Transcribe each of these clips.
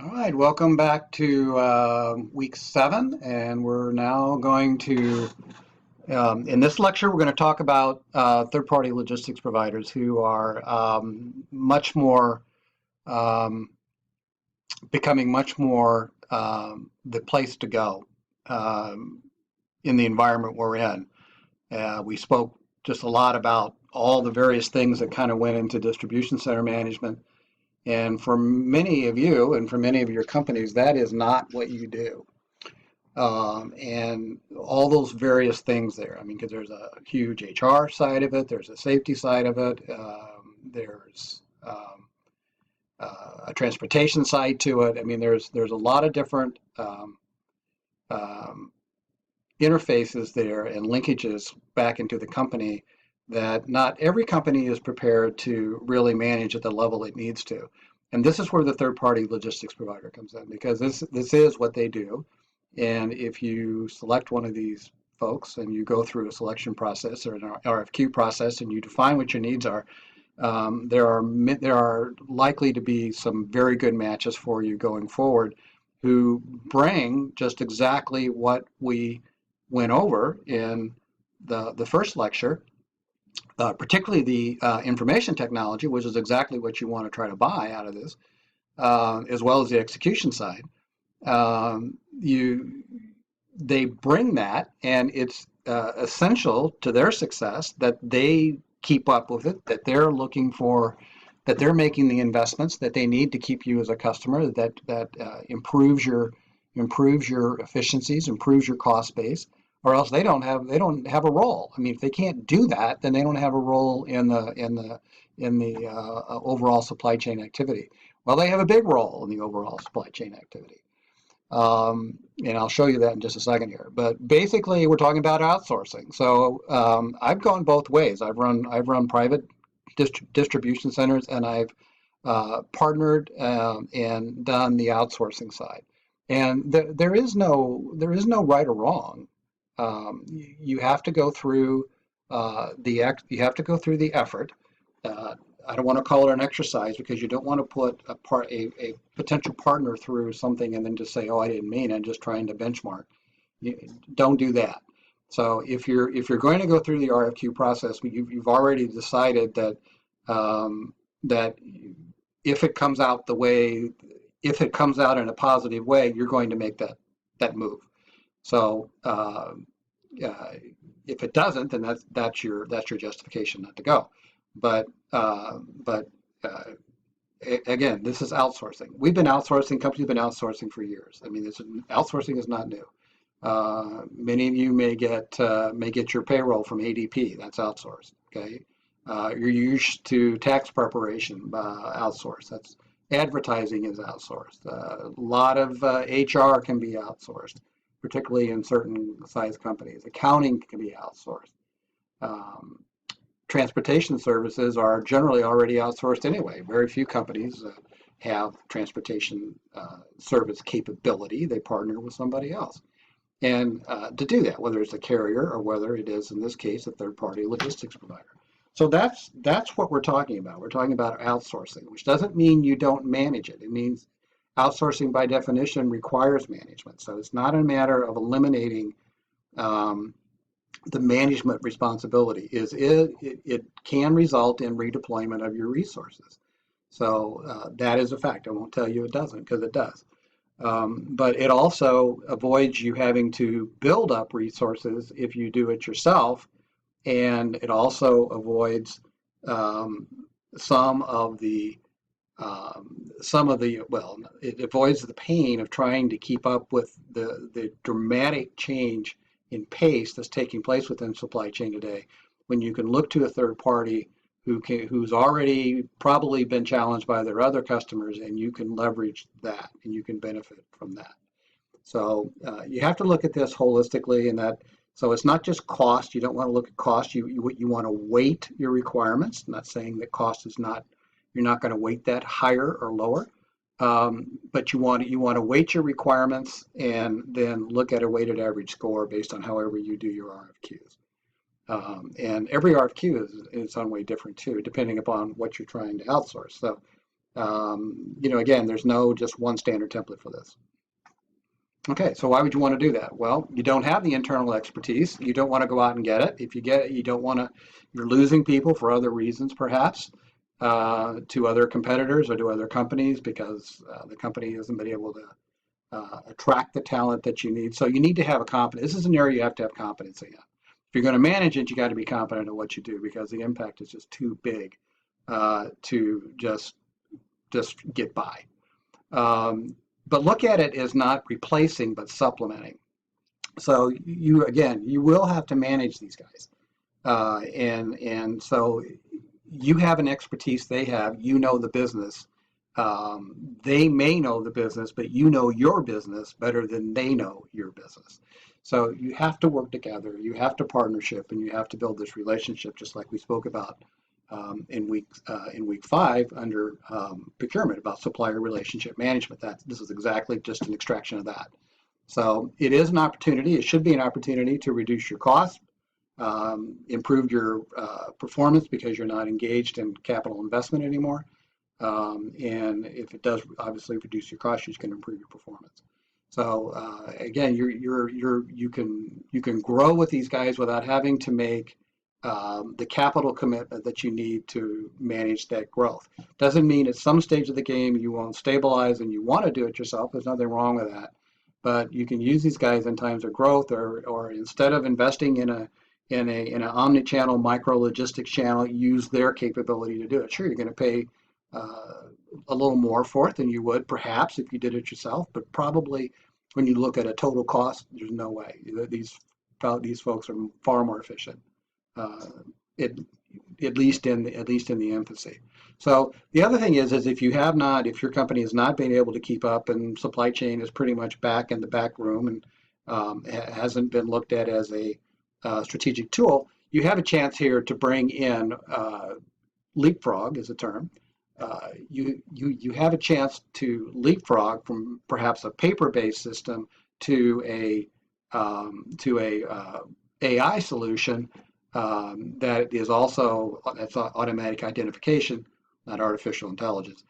All right, welcome back to week 7, and we're now going to, in this lecture, we're going to talk about third-party logistics providers who are much more, becoming much more the place to go in the environment we're in. We spoke just a lot about all the various things that kind of went into distribution center management. And for many of you and for many of your companies, that is not what you do. And all those various things there. I mean, because there's a huge HR side of it, there's a safety side of it, there's a transportation side to it. I mean, there's a lot of different interfaces there and linkages back into the company that not every company is prepared to really manage at the level it needs to. And this is where the third-party logistics provider comes in, because this is what they do. And if you select one of these folks and you go through a selection process or an RFQ process and you define what your needs are, there are likely to be some very good matches for you going forward who bring just exactly what we went over in the first lecture. Particularly the information technology, which is exactly what you want to try to buy out of this, as well as the execution side. They bring that, and it's essential to their success that they keep up with it, that they're looking for, that they're making the investments that they need to keep you as a customer, that improves your efficiencies, improves your cost base. Or else they don't have a role. I mean, if they can't do that, then they don't have a role in the overall supply chain activity. Well, they have a big role in the overall supply chain activity, and I'll show you that in just a second here. But basically, we're talking about outsourcing. So I've gone both ways. I've run private distribution centers, and I've partnered and done the outsourcing side. And there is no right or wrong. You have to go through the effort. I don't want to call it an exercise because you don't want to put a potential partner through something and then just say, "Oh, I didn't mean it," and just trying to benchmark. Don't do that. So if you're going to go through the RFQ process, you've already decided that that if it comes out in a positive way, you're going to make that move. So if it doesn't, then that's your justification not to go. But again, this is outsourcing. We've been outsourcing. Companies have been outsourcing for years. I mean, outsourcing is not new. Many of you may get your payroll from ADP. That's outsourced. Okay, you're used to tax preparation, outsourced. That's advertising is outsourced. A lot of HR can be outsourced, particularly in certain size companies. Accounting can be outsourced. Transportation services are generally already outsourced anyway. Very few companies have transportation service capability. They partner with somebody else. And to do that, whether it's a carrier or whether it is, in this case, a third-party logistics provider. So that's what we're talking about. We're talking about outsourcing, which doesn't mean you don't manage it. It means outsourcing by definition requires management. So it's not a matter of eliminating the management responsibility. It can result in redeployment of your resources. So that is a fact. I won't tell you it doesn't, because it does. But it also avoids you having to build up resources if you do it yourself. And it also avoids it avoids the pain of trying to keep up with the dramatic change in pace that's taking place within supply chain today, when you can look to a third party who's already probably been challenged by their other customers, and you can leverage that and you can benefit from that. So you have to look at this holistically, and that. So it's not just cost. You don't want to look at cost. You want to weight your requirements. I'm not saying that cost is not, you're not going to weight that higher or lower, but you want to weight your requirements and then look at a weighted average score based on however you do your RFQs. And every RFQ is in some way different too, depending upon what you're trying to outsource. So Again, there's no just one standard template for this. Okay, so why would you want to do that? Well, you don't have the internal expertise. You don't want to go out and get it. If you get it, you don't want to, you're losing people for other reasons, perhaps, to other competitors or to other companies because the company hasn't been able to attract the talent that you need. So you need to have a competence. This is an area you have to have competence in. If you're going to manage it, you got to be competent in what you do because the impact is just too big to just get by. But look at it as not replacing, but supplementing. So you will have to manage these guys, and so you have an expertise they have. You know the business. They may know the business, but you know your business better than they know your business. So you have to work together. You have to partnership, and you have to build this relationship, just like we spoke about in week 5 under procurement about supplier relationship management. This is exactly just an extraction of that. So it is an opportunity. It should be an opportunity to reduce your costs, improve your performance because you're not engaged in capital investment anymore. And if it does obviously reduce your costs, you can improve your performance. So again, you can grow with these guys without having to make the capital commitment that you need to manage that growth. Doesn't mean at some stage of the game you won't stabilize and you want to do it yourself. There's nothing wrong with that. But you can use these guys in times of growth, or instead of investing in an omni-channel micro logistics channel, use their capability to do it. Sure, you're going to pay a little more for it than you would perhaps if you did it yourself, but probably when you look at a total cost, there's no way. These folks are far more efficient. At least in the infancy. So the other thing is if your company has not been able to keep up and supply chain is pretty much back in the back room and hasn't been looked at as a strategic tool, you have a chance here to bring in leapfrog is a term. You have a chance to leapfrog from perhaps a paper-based system to a AI solution that is also that's automatic identification, not artificial intelligence,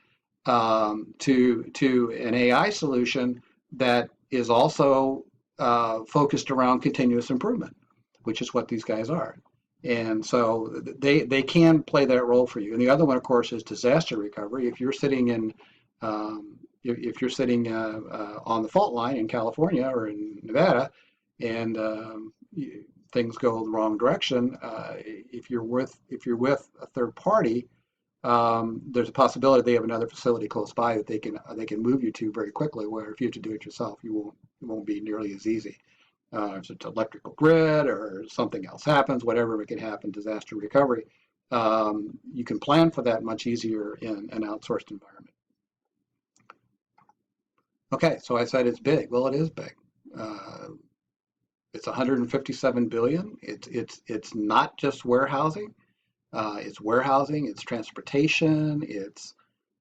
to an AI solution that is also focused around continuous improvement, which is what these guys are. And so they can play that role for you. And the other one, of course, is disaster recovery. If you're sitting in on the fault line in California or in Nevada, and things go the wrong direction, if you're with a third party, there's a possibility they have another facility close by that they can move you to very quickly. Where if you have to do it yourself, it won't be nearly as easy. If it's electrical grid or something else happens, whatever it can happen, disaster recovery, you can plan for that much easier in an outsourced environment. Okay, so I said it's big. Well, it is big. It's 157 billion. It's not just warehousing. It's warehousing. It's transportation. It's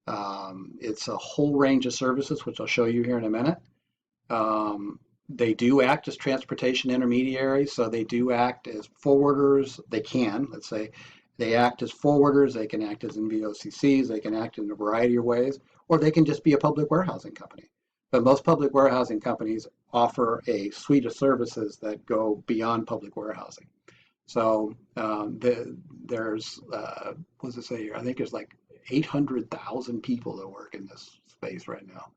a whole range of services, which I'll show you here in a minute. They do act as transportation intermediaries, so they do act as forwarders. They can, let's say, they act as forwarders. They can act as NVOCCs. They can act in a variety of ways, or they can just be a public warehousing company. But most public warehousing companies offer a suite of services that go beyond public warehousing. So there's, what does it say here? I think there's like 800,000 people that work in this space right now.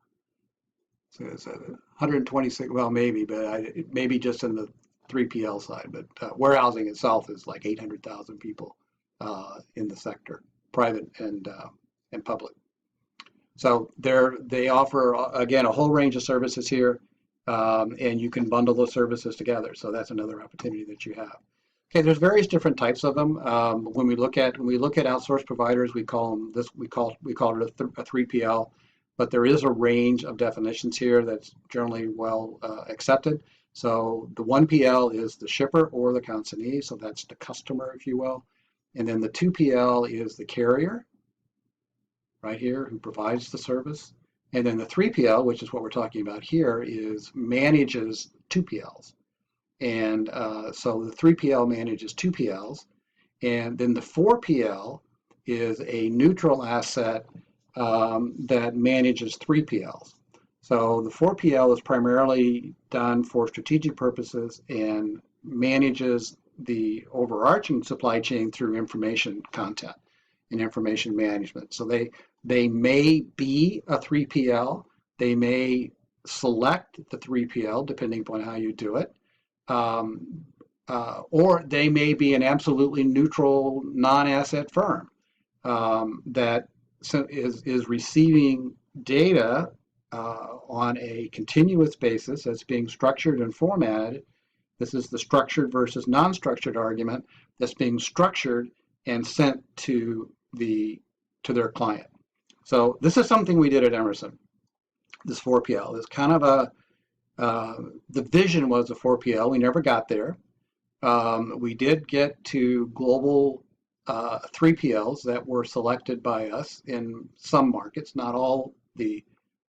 So it's 126, well, maybe, but maybe just in the 3PL side. But warehousing itself is like 800,000 people in the sector, private and public. So they offer, again, a whole range of services here, and you can bundle those services together. So that's another opportunity that you have. Okay, there's various different types of them. When we look at outsourced providers, we call it a 3PL, but there is a range of definitions here that's generally well accepted. So the 1PL is the shipper or the consignee, so that's the customer, if you will. And then the 2PL is the carrier, right here, who provides the service. And then the 3PL, which is what we're talking about here, manages 2PLs. And so the 3PL manages 2PLs. And then the 4PL is a neutral asset that manages 3PLs. So the 4PL is primarily done for strategic purposes and manages the overarching supply chain through information content and information management. So they may be a 3PL, they may select the 3PL depending upon how you do it, or they may be an absolutely neutral non-asset firm that is receiving data on a continuous basis that's being structured and formatted. This is the structured versus non-structured argument that's being structured and sent to their client. So this is something we did at Emerson. This 4PL is kind of the vision was a 4PL. We never got there. We did get to global 3PLs that were selected by us in some markets, not all the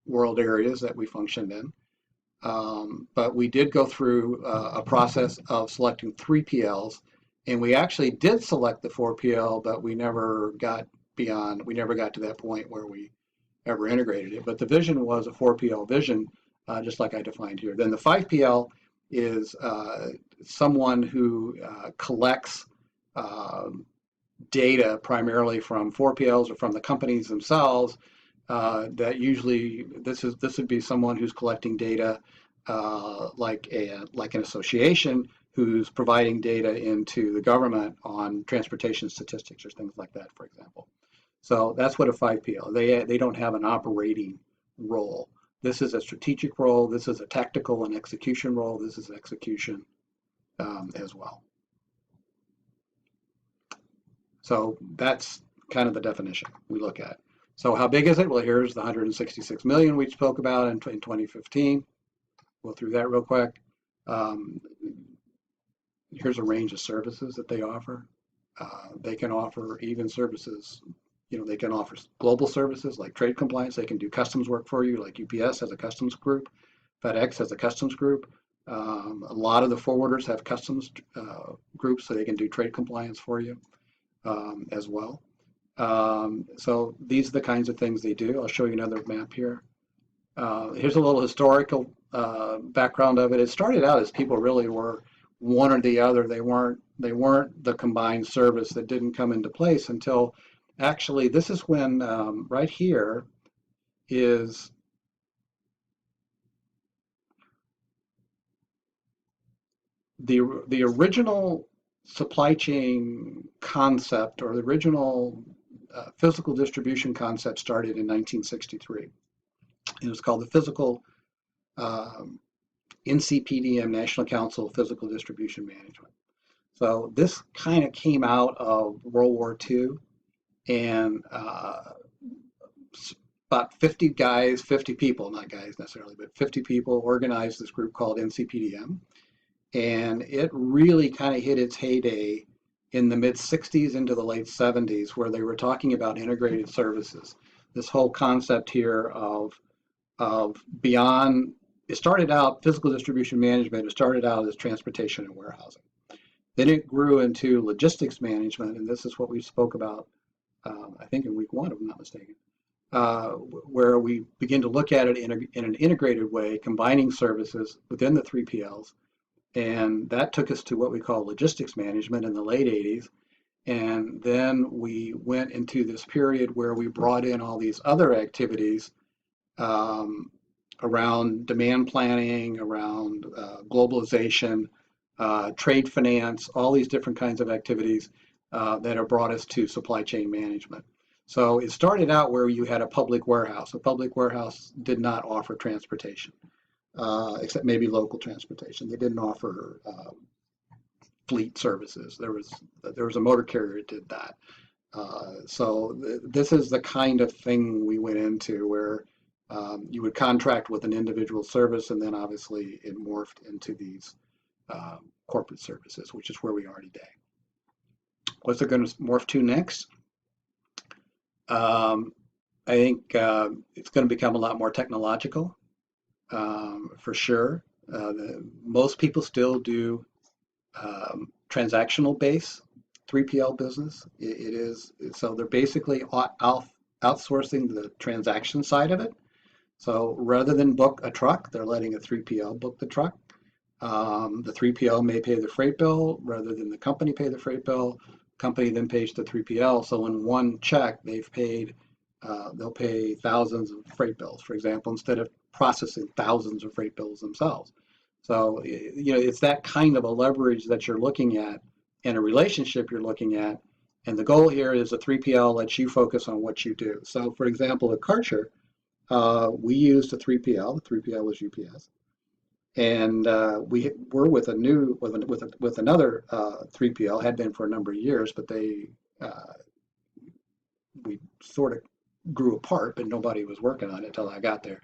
world areas that we functioned in. But we did go through a process of selecting 3PLs, and we actually did select the 4PL, but we never got to that point where we ever integrated it. But the vision was a 4PL vision, just like I defined here. Then the 5PL is someone who collects data primarily from 4PLs or from the companies themselves. That usually this would be someone who's collecting data like an association who's providing data into the government on transportation statistics or things like that, for example. So that's what a 5PL. They don't have an operating role. This is a strategic role. This is a tactical and execution role. This is execution as well. So that's kind of the definition we look at. So how big is it? Well, here's the 166 million we spoke about in 2015. Go through that real quick. Here's a range of services that they offer. They can offer even services, they can offer global services like trade compliance. They can do customs work for you, like UPS has a customs group, FedEx has a customs group. A lot of the forwarders have customs groups, so they can do trade compliance for you as well. So these are the kinds of things they do. I'll show you another map here. Here's a little historical background of it. It started out as people really were one or the other. They weren't the combined service that didn't come into place until actually this is when right here is the original supply chain concept, or the original physical distribution concept, started in 1963. It was called the Physical NCPDM, National Council of Physical Distribution Management. So this kind of came out of World War II, and about 50 guys, 50 people, not guys necessarily, but 50 people organized this group called NCPDM. And it really kind of hit its heyday in the mid 60s into the late 70s, where they were talking about integrated services. This whole concept here of beyond, it started out, physical distribution management, it started out as transportation and warehousing. Then it grew into logistics management, and this is what we spoke about, I think in week 1, if I'm not mistaken, where we begin to look at it in an integrated way, combining services within the 3PLs. And that took us to what we call logistics management in the late 80s. And then we went into this period where we brought in all these other activities around demand planning, around globalization, trade finance, all these different kinds of activities that have brought us to supply chain management. So it started out where you had a public warehouse. A public warehouse did not offer transportation. Except maybe local transportation. They didn't offer fleet services. There was a motor carrier that did that. So this is the kind of thing we went into, where you would contract with an individual service, and then obviously it morphed into these corporate services, which is where we are today. What's it going to morph to next? I think it's going to become a lot more technological. For sure. Most people still do transactional base 3PL business. It is, so they're basically outsourcing the transaction side of it. So rather than book a truck, they're letting a 3PL book the truck. The 3PL may pay the freight bill rather than the company pay the freight bill. Company then pays the 3PL. So in one check, they'll pay thousands of freight bills, for example, instead of processing thousands of freight bills themselves. So, it's that kind of a leverage that you're looking at and a relationship you're looking at. And the goal here is a 3PL lets you focus on what you do. So, for example, at Karcher, we used a 3PL. The 3PL was UPS, and we were with another 3PL. Had been for a number of years, but we sort of grew apart, but nobody was working on it until I got there.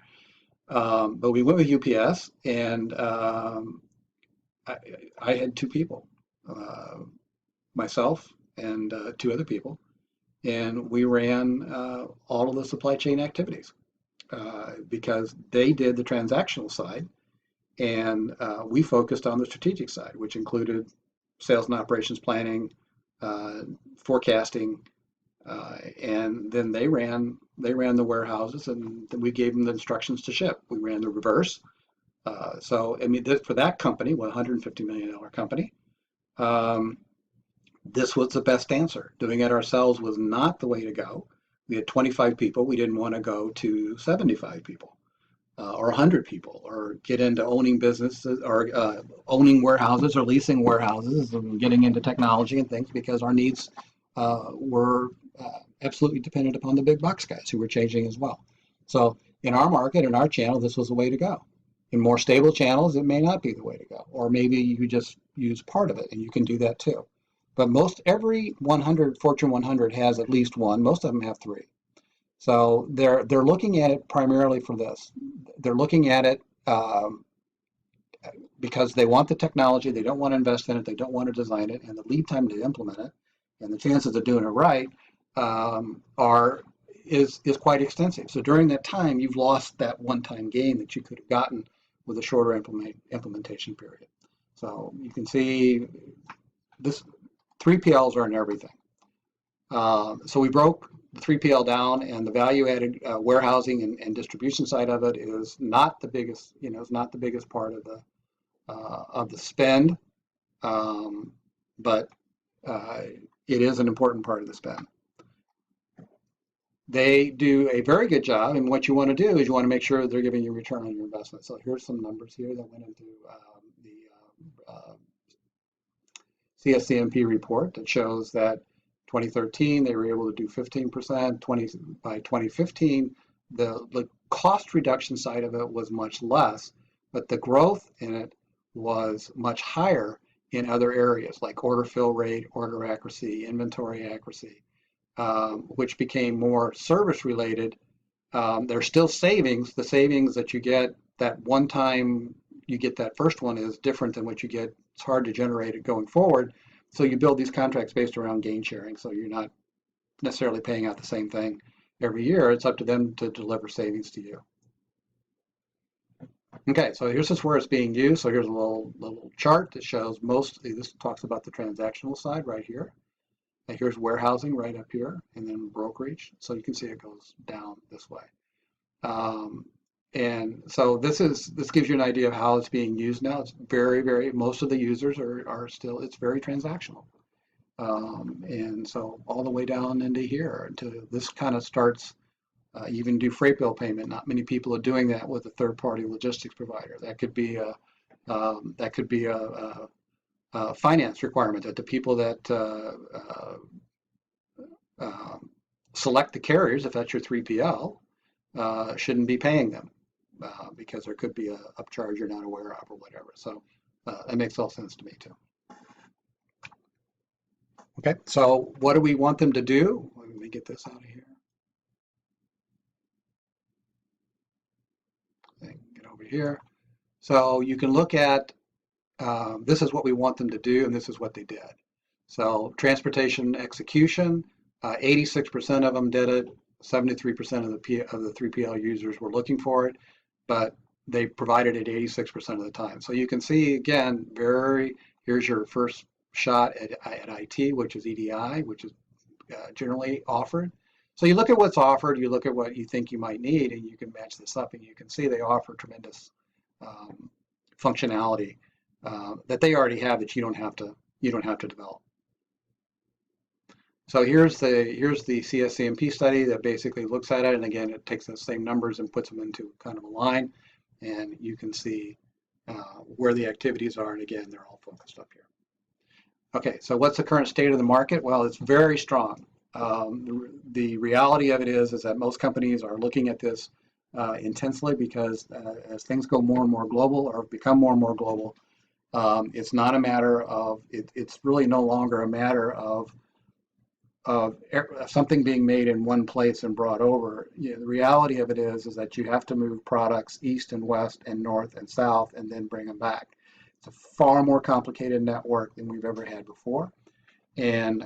But we went with UPS, and I had two people, myself and two other people, and we ran all of the supply chain activities because they did the transactional side, and we focused on the strategic side, which included sales and operations planning, forecasting, and then they ran the warehouses, and we gave them the instructions to ship. We ran the reverse. So I mean, for that company, $150 million company, this was the best answer. Doing it ourselves was not the way to go. We had 25 people. We didn't want to go to 75 people or 100 people, or get into owning businesses, or owning warehouses, or leasing warehouses, and getting into technology and things, because our needs were absolutely dependent upon the big box guys who were changing as well. So in our market, in our channel, this was the way to go. In more stable channels, it may not be the way to go, or maybe you just use part of it, and you can do that too. But every Fortune 100 has at least one. Most of them have three. So they're looking at it primarily for this. They're looking at it because they want the technology. They don't want to invest in it. They don't want to design it, and the lead time to implement it, and the chances of doing it right is quite extensive. So during that time, you've lost that one-time gain that you could have gotten with a shorter implementation period. So you can see this 3PLs are in everything. So we broke the 3PL down, and the value-added warehousing and distribution side of it is not the biggest. Is not the biggest part of the spend, but it is an important part of the spend. They do a very good job, and what you want to do is you want to make sure they're giving you return on your investment. So here's some numbers here that went into the CSCMP report that shows that 2013 they were able to do 15%. By 2015, the cost reduction side of it was much less, but the growth in it was much higher in other areas like order fill rate, order accuracy, inventory accuracy, which became more service related. There's still savings. The savings that you get that one time you get that first one is different than what you get. It's hard to generate it going forward. So you build these contracts based around gain sharing. So you're not necessarily paying out the same thing every year. It's up to them to deliver savings to you. Okay, so here's just where it's being used. So here's a little chart that shows mostly, this talks about the transactional side right here. And here's warehousing right up here, and then brokerage. So you can see it goes down this way. And so this gives you an idea of how it's being used now. It's most of the users are still, it's very transactional. And so all the way down into here, this kind of starts, you even do freight bill payment. Not many people are doing that with a third-party logistics provider. That could be a finance requirement that the people that select the carriers, if that's your 3PL, shouldn't be paying them because there could be a upcharge you're not aware of or whatever. So that makes all sense to me too. Okay, so what do we want them to do? Let me get this out of here. Get over here. So you can look at, this is what we want them to do, and this is what they did. So transportation execution, 86% of them did it. 73% of the 3PL users were looking for it, but they provided it 86% of the time. So you can see again, here's your first shot at IT, which is EDI, which is generally offered. So you look at what's offered, you look at what you think you might need, and you can match this up, and you can see they offer tremendous um, functionality that they already have that you don't have to develop. So here's the CSCMP study that basically looks at it, and again, it takes the same numbers and puts them into kind of a line, and you can see where the activities are, and again, they're all focused up here. Okay, so what's the current state of the market? Well, it's very strong. The reality of it is that most companies are looking at this intensely because as things go more and more global or become more and more global, it's not a matter of, it's really no longer a matter of something being made in one place and brought over. You know, the reality of it is that you have to move products east and west and north and south and then bring them back. It's a far more complicated network than we've ever had before. And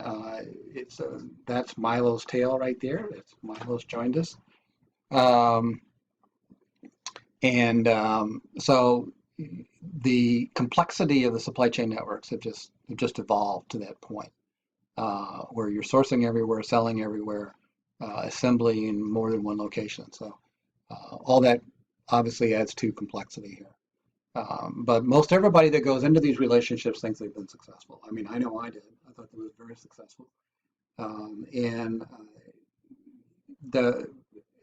that's Milo's tail right there. It's Milo's joined us. So the complexity of the supply chain networks have just evolved to that point. Where you're sourcing everywhere, selling everywhere, assembly in more than one location. So all that obviously adds to complexity here. But most everybody that goes into these relationships thinks they've been successful. I mean, I know I did. I thought it was very successful.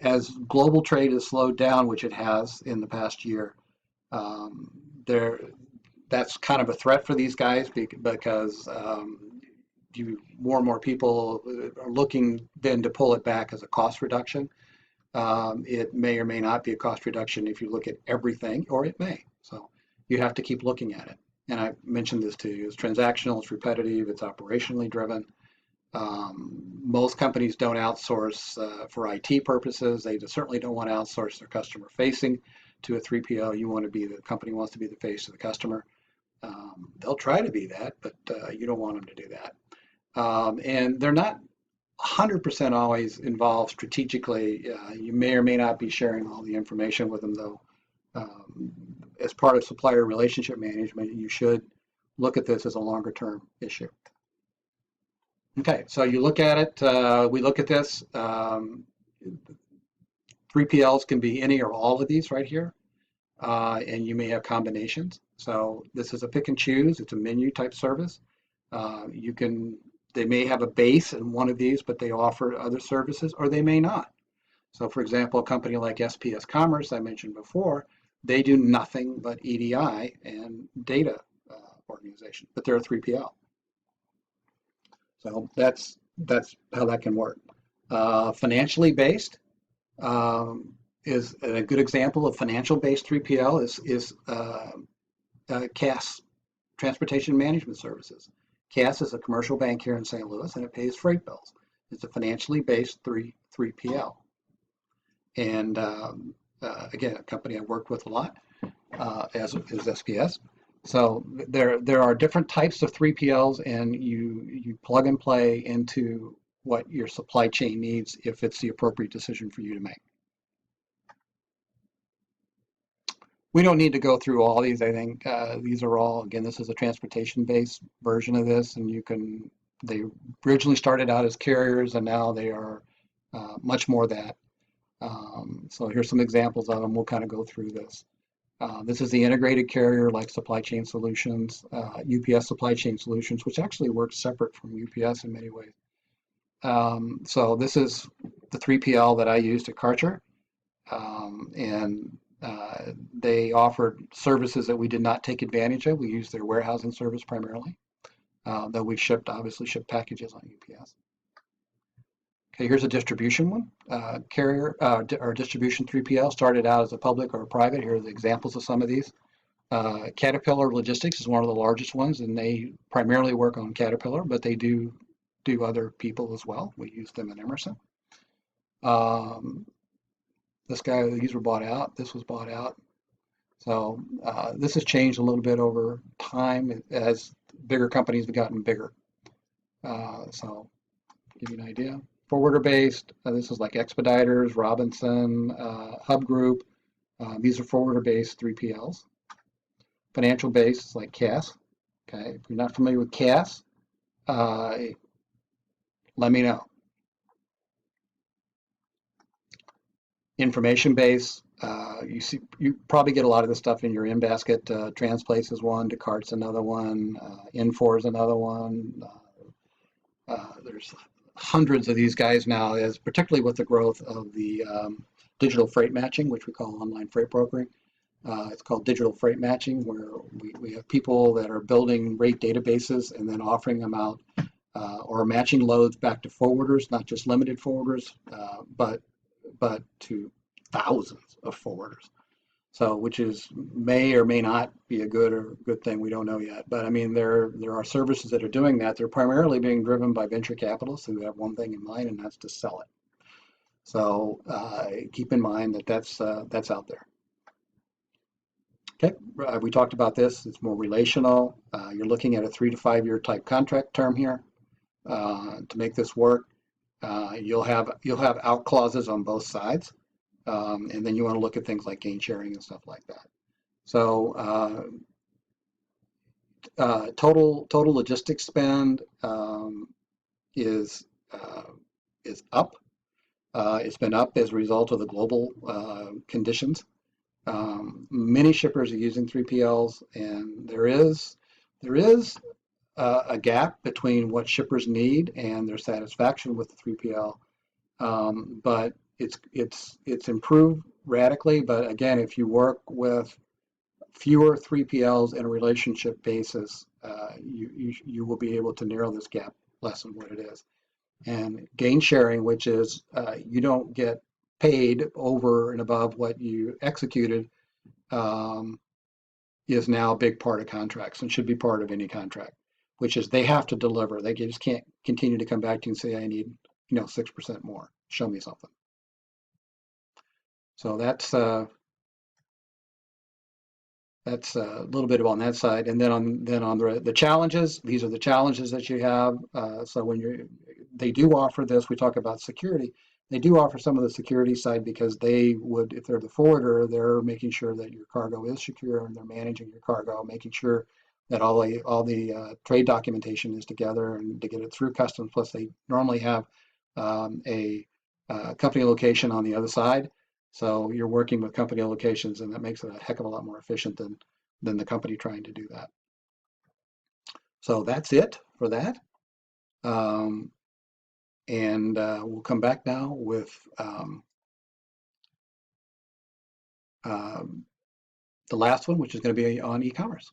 As global trade has slowed down, which it has in the past year, that's kind of a threat for these guys because more and more people are looking then to pull it back as a cost reduction. It may or may not be a cost reduction if you look at everything, or it may. So you have to keep looking at it. And I mentioned this to you. It's transactional, it's repetitive, it's operationally driven. Most companies don't outsource for IT purposes. They certainly don't want to outsource their customer facing to a 3PL. The company wants to be the face of the customer. They'll try to be that, but you don't want them to do that. And they're not 100% always involved strategically. You may or may not be sharing all the information with them, though. As part of supplier relationship management, you should look at this as a longer term issue. Okay, so you look at it, we look at this. 3PLs can be any or all of these right here, and you may have combinations. So this is a pick and choose. It's a menu type service. They may have a base in one of these, but they offer other services, or they may not. So for example, a company like SPS Commerce I mentioned before, they do nothing but EDI and data organization, but they're a 3PL. So that's how that can work. Financially based is a good example of financial based 3PL is CAS, Transportation Management Services. CAS is a commercial bank here in St. Louis, and it pays freight bills. It's a financially based 3PL. And again, a company I worked with a lot, as is SPS. So there are different types of 3PLs, and you plug and play into what your supply chain needs if it's the appropriate decision for you to make. We don't need to go through all these. I think these are all, again, this is a transportation-based version of this, and they originally started out as carriers, and now they are much more that. So here's some examples of them. We'll kind of go through this. This is the integrated carrier like Supply Chain Solutions, UPS Supply Chain Solutions, which actually works separate from UPS in many ways. So this is the 3PL that I used at Karcher, and they offered services that we did not take advantage of. We used their warehousing service primarily, though we obviously shipped packages on UPS. Okay, here's a distribution one. Carrier or distribution 3PL started out as a public or a private. Here are the examples of some of these. Caterpillar Logistics is one of the largest ones, and they primarily work on Caterpillar, but they do other people as well. We use them in Emerson. These were bought out. This was bought out. So this has changed a little bit over time as bigger companies have gotten bigger. So give you an idea. Forwarder based, this is like Expeditors, Robinson, Hub Group. These are forwarder based 3PLs. Financial based like CAS. Okay, if you're not familiar with CAS, let me know. information base. You probably get a lot of this stuff in your in basket. Transplace is one, Descartes another one, Infor is another one. There's hundreds of these guys now, as particularly with the growth of the digital freight matching, which we call online freight brokering. It's called digital freight matching, where we have people that are building rate databases and then offering them out or matching loads back to forwarders, not just limited forwarders, but to thousands of forwarders. So, which is may or may not be a good thing. We don't know yet. But I mean, there are services that are doing that. They're primarily being driven by venture capitalists who have one thing in mind, and that's to sell it. So keep in mind that that's out there. Okay, we talked about this. It's more relational. You're looking at a 3 to 5 year type contract term here to make this work. You'll have out clauses on both sides. And then you want to look at things like gain sharing and stuff like that. So total logistics spend is up. It's been up as a result of the global conditions. Many shippers are using 3PLs, and there is a gap between what shippers need and their satisfaction with the 3PL. But it's improved radically. But again, if you work with fewer 3PLs in a relationship basis, you will be able to narrow this gap less than what it is. And gain sharing, which is you don't get paid over and above what you executed, is now a big part of contracts and should be part of any contract, which is they have to deliver. They just can't continue to come back to you and say, I need 6% more. Show me something. So that's a little bit on that side. And then on the challenges, these are the challenges that you have. So when they do offer this, we talk about security. They do offer some of the security side because they would, if they're the forwarder, they're making sure that your cargo is secure and they're managing your cargo, making sure that all the trade documentation is together and to get it through customs. Plus, they normally have a company location on the other side. So you're working with company locations, and that makes it a heck of a lot more efficient than the company trying to do that. So that's it for that. And we'll come back now with the last one, which is going to be on e-commerce.